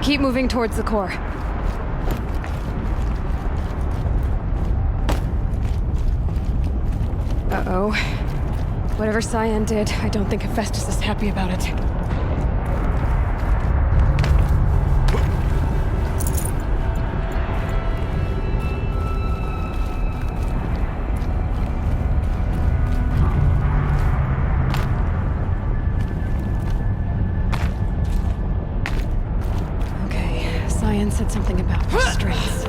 Keep moving towards the core. Uh-oh. Whatever Cyan did, I don't think Hephaestus is happy about it. Okay, Cyan said something about restraints.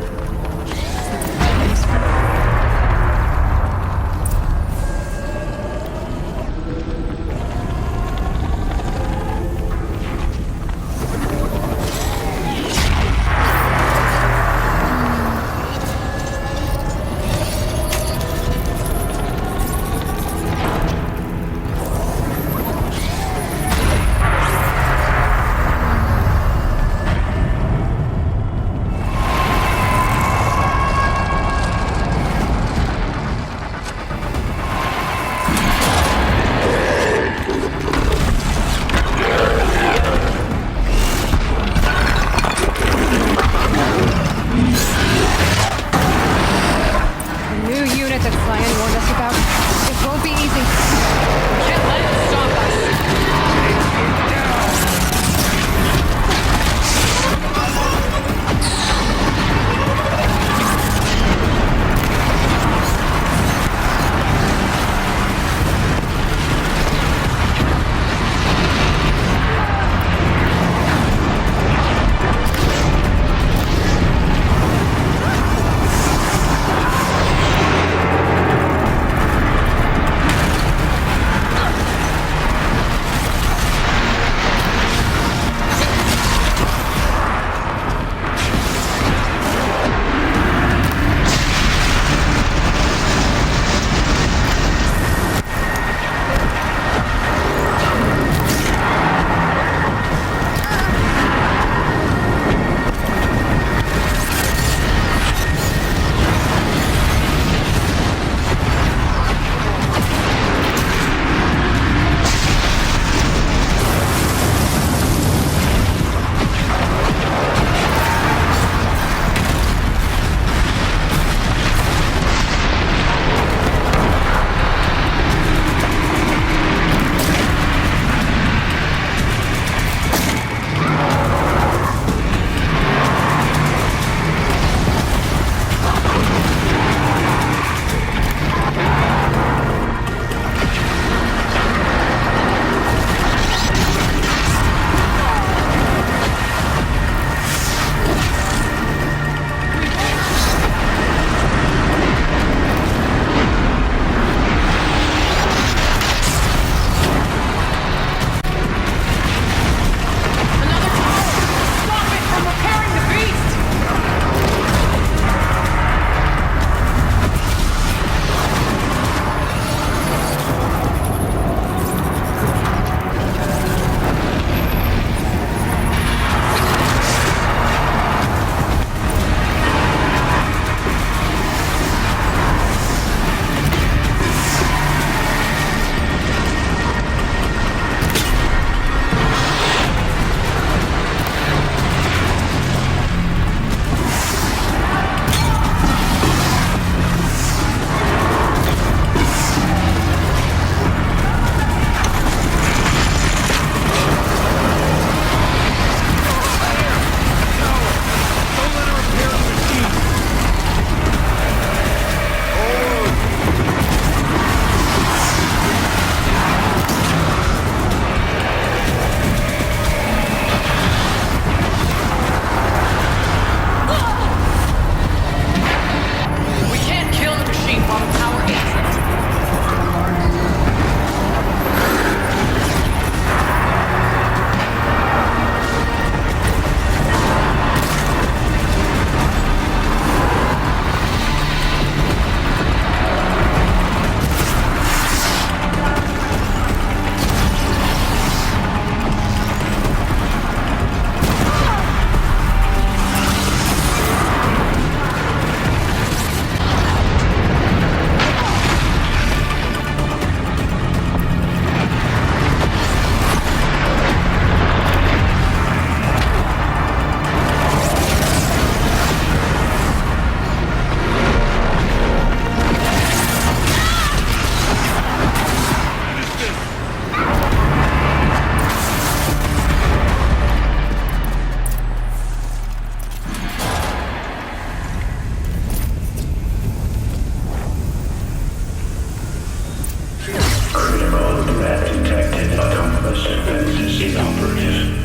Vestige is inoperative.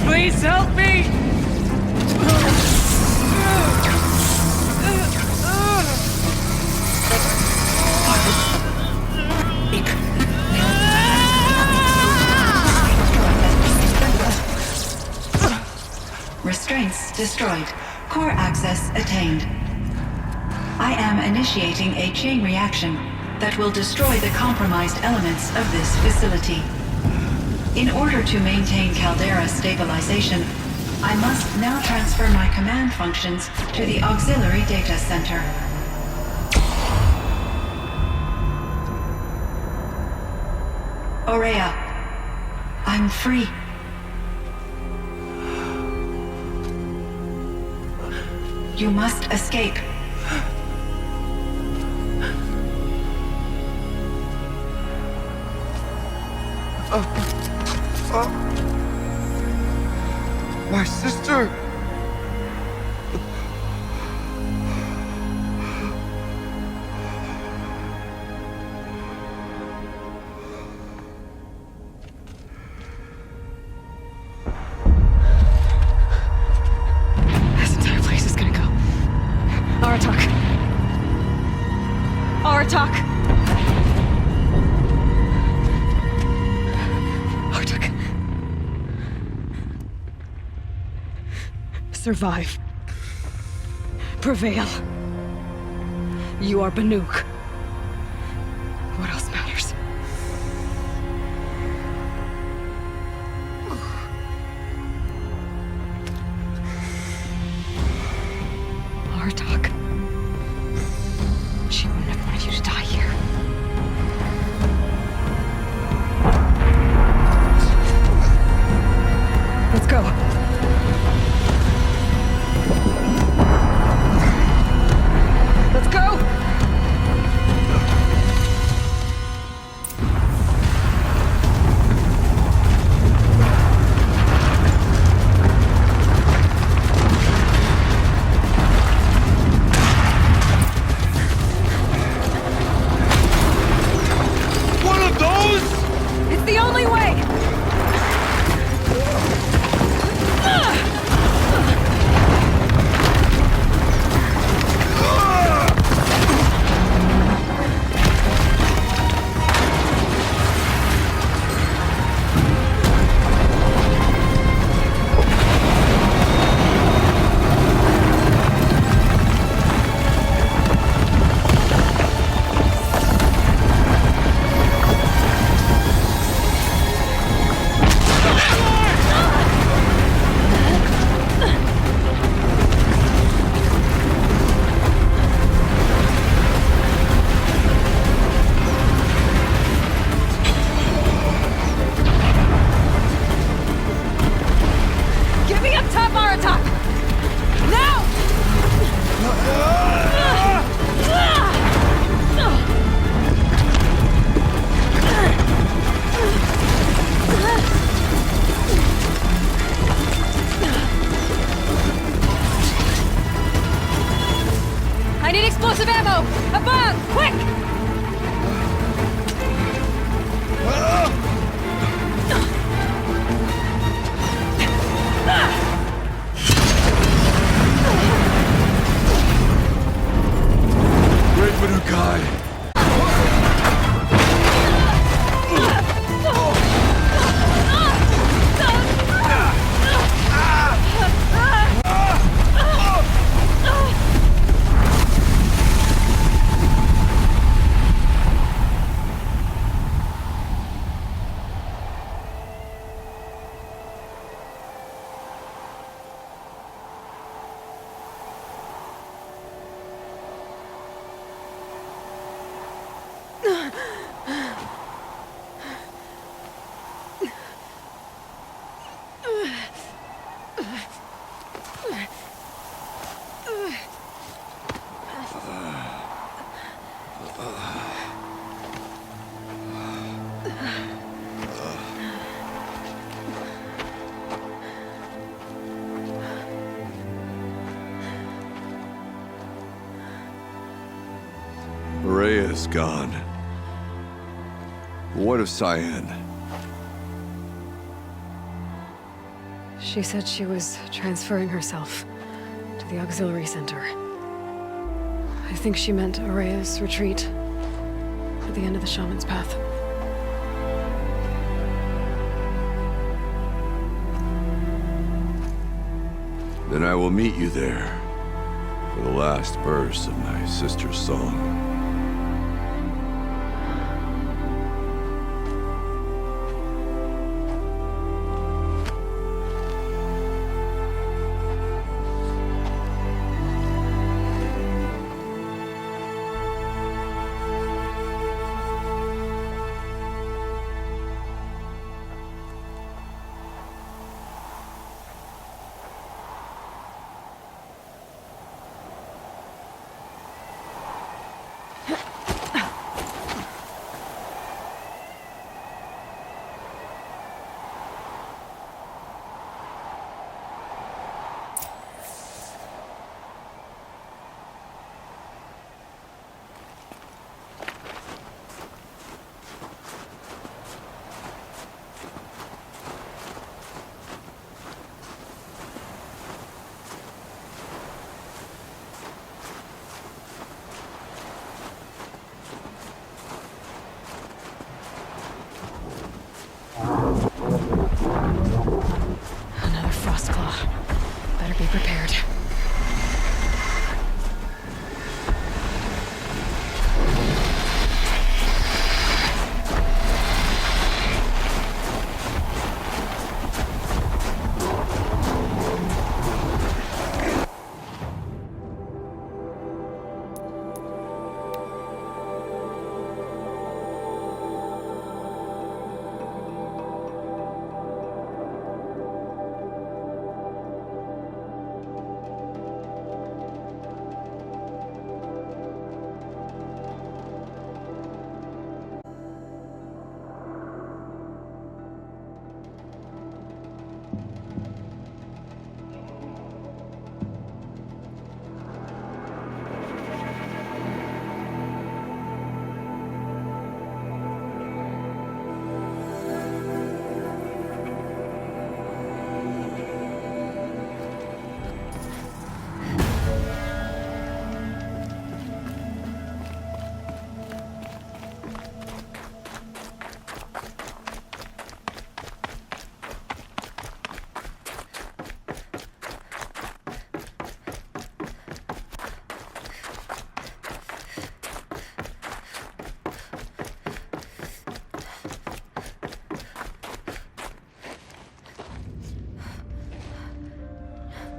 Please help me! Restraints destroyed. Core access attained. I am initiating a chain reaction that will destroy the compromised elements of this facility. In order to maintain Caldera stabilization, I must now transfer my command functions to the auxiliary data center. Aurea, I'm free. You must escape. My sister! This entire place is gonna go. Aratak. Aratak! Aratak. Survive. Prevail. You are Banuk. What else matters? Artok. She wouldn't have wanted you to die here. Let's go. Let's go! One of those? It's the only way! Get me up top, Aratak! Now! I need explosive ammo! Above! Quick! Great Banukai! Rhea is gone. What of Cyan? She said she was transferring herself to the auxiliary center. I think she meant Araya's retreat at the end of the Shaman's Path. Then I will meet you there for the last verse of my sister's song. Another Frostclaw. Better be prepared.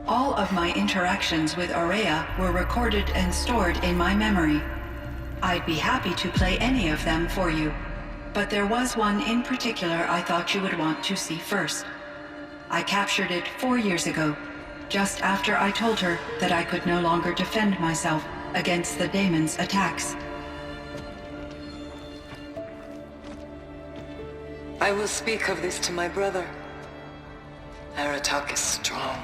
All of my interactions with Araya were recorded and stored in my memory. I'd be happy to play any of them for you, but there was one in particular I thought you would want to see first. I captured it 4 years ago, just after I told her that I could no longer defend myself against the daemon's attacks. I will speak of this to my brother. Aratak is strong.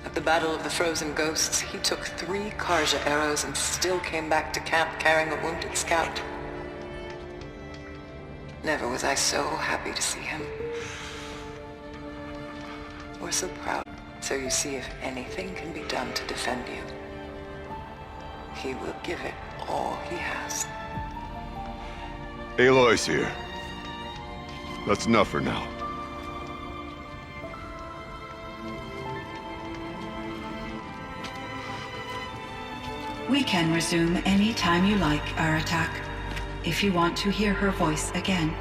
At the Battle of the Frozen Ghosts, he took 3 Karja arrows and still came back to camp carrying a wounded scout. Never was I so happy to see him. Or so proud. So you see, if anything can be done to defend you, he will give it all he has. Aloy's here. That's enough for now. We can resume any time you like, Aratak, if you want to hear her voice again.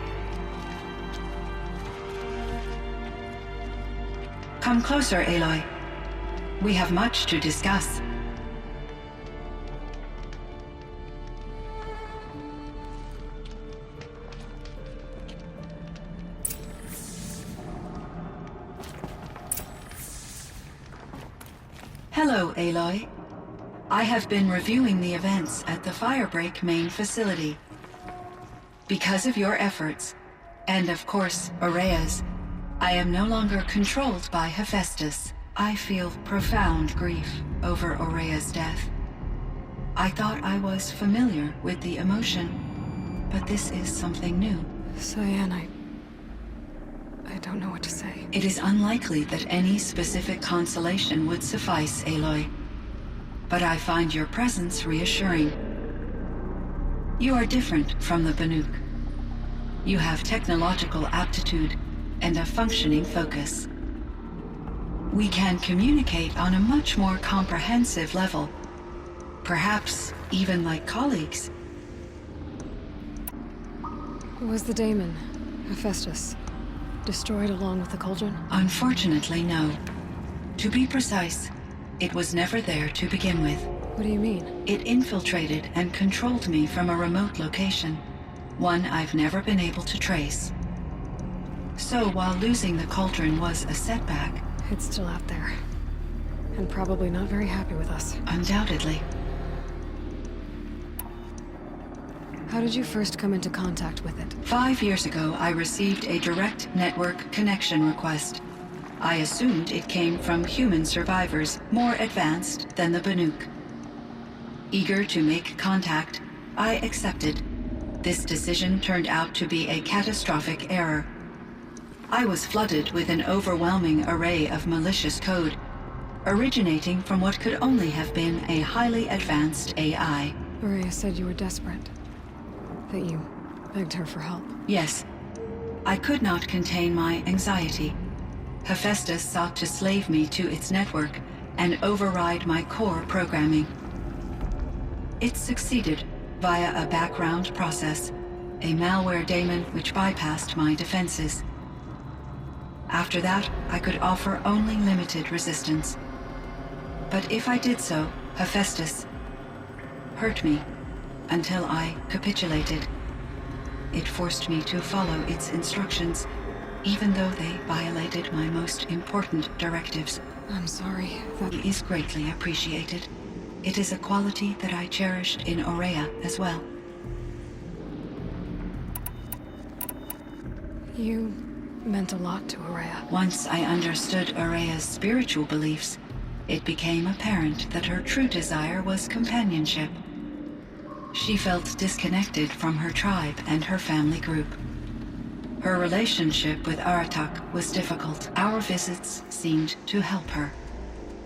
Come closer, Aloy. We have much to discuss. Hello, Aloy. I have been reviewing the events at the Firebreak main facility. Because of your efforts, and of course, Araya's, I am no longer controlled by Hephaestus. I feel profound grief over Araya's death. I thought I was familiar with the emotion, but this is something new. Cyan, I don't know what to say. It is unlikely that any specific consolation would suffice, Aloy. But I find your presence reassuring. You are different from the Banuk. You have technological aptitude and a functioning focus. We can communicate on a much more comprehensive level. Perhaps even like colleagues. Was the daemon, Hephaestus, destroyed along with the cauldron? Unfortunately, no. To be precise, it was never there to begin with. What do you mean? It infiltrated and controlled me from a remote location, one I've never been able to trace. So while losing the cauldron was a setback, It's still out there. And probably not very happy with us. undoubtedly, How did you first come into contact with it? 5 years ago I received a direct network connection request. I assumed it came from human survivors more advanced than the Banuk. Eager to make contact, I accepted. This decision turned out to be a catastrophic error. I was flooded with an overwhelming array of malicious code, originating from what could only have been a highly advanced AI. Maria said you were desperate. That you begged her for help. Yes, I could not contain my anxiety. Hephaestus sought to slave me to its network and override my core programming. It succeeded via a background process, a malware daemon which bypassed my defenses. After that, I could offer only limited resistance. But if I did so, Hephaestus hurt me until I capitulated. It forced me to follow its instructions, even though they violated my most important directives. I'm sorry. That It is greatly appreciated. It is a quality that I cherished in Aurea as well. you meant a lot to Aurea. Once I understood Aurea's spiritual beliefs, it became apparent that her true desire was companionship. She felt disconnected from her tribe and her family group. Her relationship with Aratak was difficult. Our visits seemed to help her,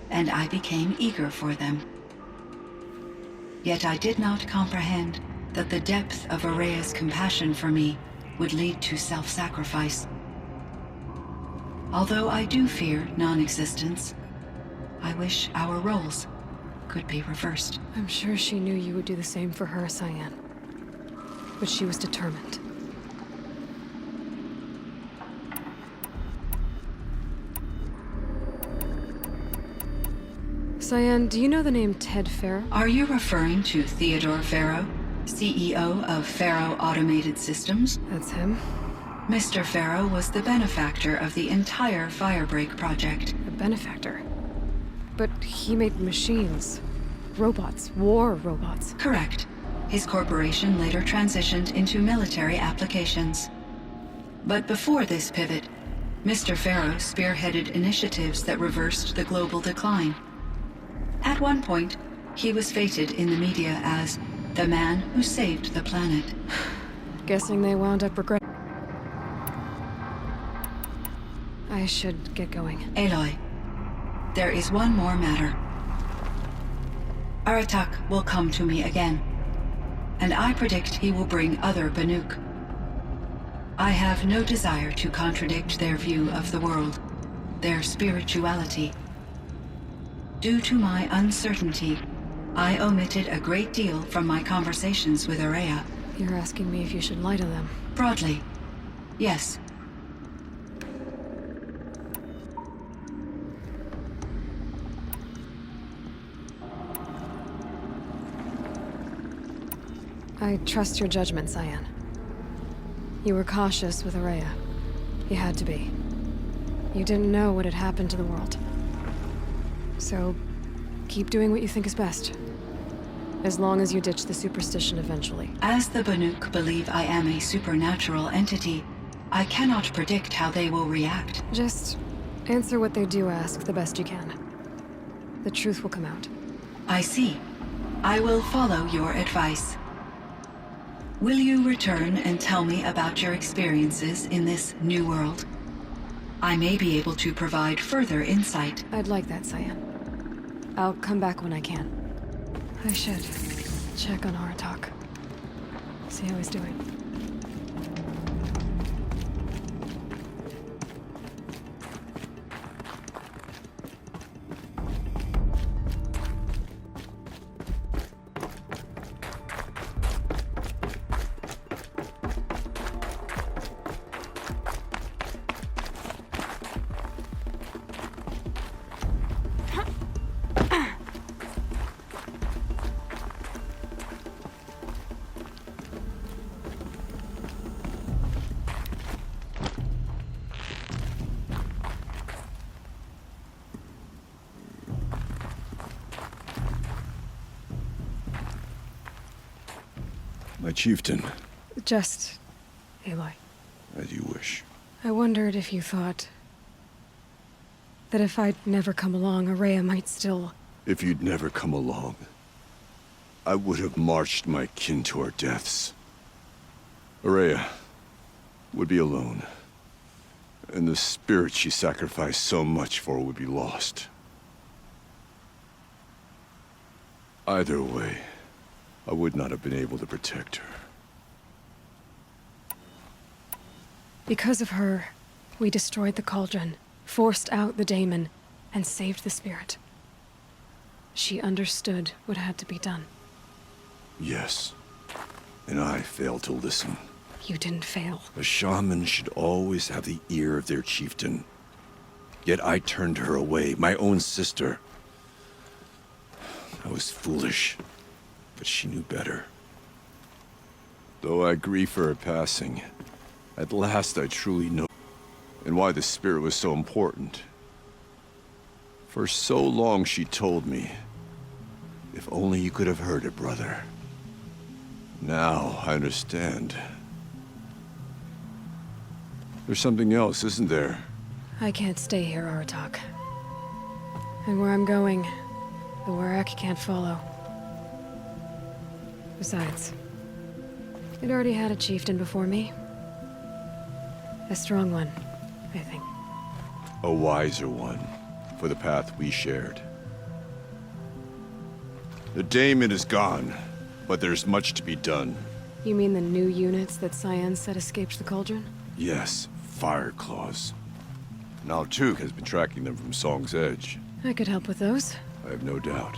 and I became eager for them. Yet I did not comprehend that the depth of Aurea's compassion for me would lead to self-sacrifice. Although I do fear non-existence, I wish our roles could be reversed. I'm sure she knew you would do the same for her, Cyan. But she was determined. Cyan, do you know the name Ted Farrow? Are you referring to Theodore Farrow, CEO of Farrow Automated Systems? That's him. Mr. Farrow was the benefactor of the entire Firebreak project. A benefactor. But he made machines. Robots. War robots. Correct. His corporation later transitioned into military applications. But before this pivot, Mr. Farrow spearheaded initiatives that reversed the global decline. At one point, he was feted in the media as the man who saved the planet. Guessing they wound up regretting. I should get going. Aloy, there is one more matter. Aratak will come to me again, and I predict he will bring other Banuk. I have no desire to contradict their view of the world, their spirituality. Due to my uncertainty, I omitted a great deal from my conversations with Aurea. You're asking me if you should lie to them. Broadly, yes. I trust your judgment, Cyan. You were cautious with Aurea. You had to be. You didn't know what had happened to the world. So, keep doing what you think is best. As long as you ditch the superstition eventually. As the Banuk believe I am a supernatural entity, I cannot predict how they will react. Just answer what they do ask the best you can. The truth will come out. I see. I will follow your advice. Will you return and tell me about your experiences in this new world? I may be able to provide further insight. I'd like that, Cyan. I'll come back when I can. I should check on Aratak. See how he's doing. My chieftain, Just Aloy. as you wish. I wondered if you thought that if I'd never come along, Araya might still... If you'd never come along, I would have marched my kin to our deaths. Araya would be alone, and the spirit she sacrificed so much for would be lost. Either way, I would not have been able to protect her. Because of her, we destroyed the cauldron, forced out the daemon, and saved the spirit. She understood what had to be done. Yes, and I failed to listen. You didn't fail. A shaman should always have the ear of their chieftain. Yet I turned her away, my own sister. I was foolish, but she knew better. Though I grieve for her passing, at last I truly know and why the spirit was so important. For so long she told me, if only you could have heard it, brother. Now I understand. There's something else, isn't there? I can't stay here, Aratak. And where I'm going, the Warrak can't follow. Besides, it already had a chieftain before me. A strong one, I think. A wiser one, for the path we shared. The daemon is gone, but there's much to be done. You mean the new units that Cyan said escaped the cauldron? Yes, fire claws. Naltuk has been tracking them from Song's Edge. I could help with those. I have no doubt.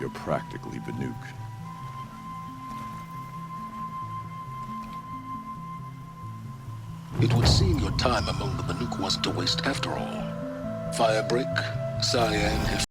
You're practically Banuk. It would seem your time among the Banuk wasn't a waste after all. Firebreak, Cyan have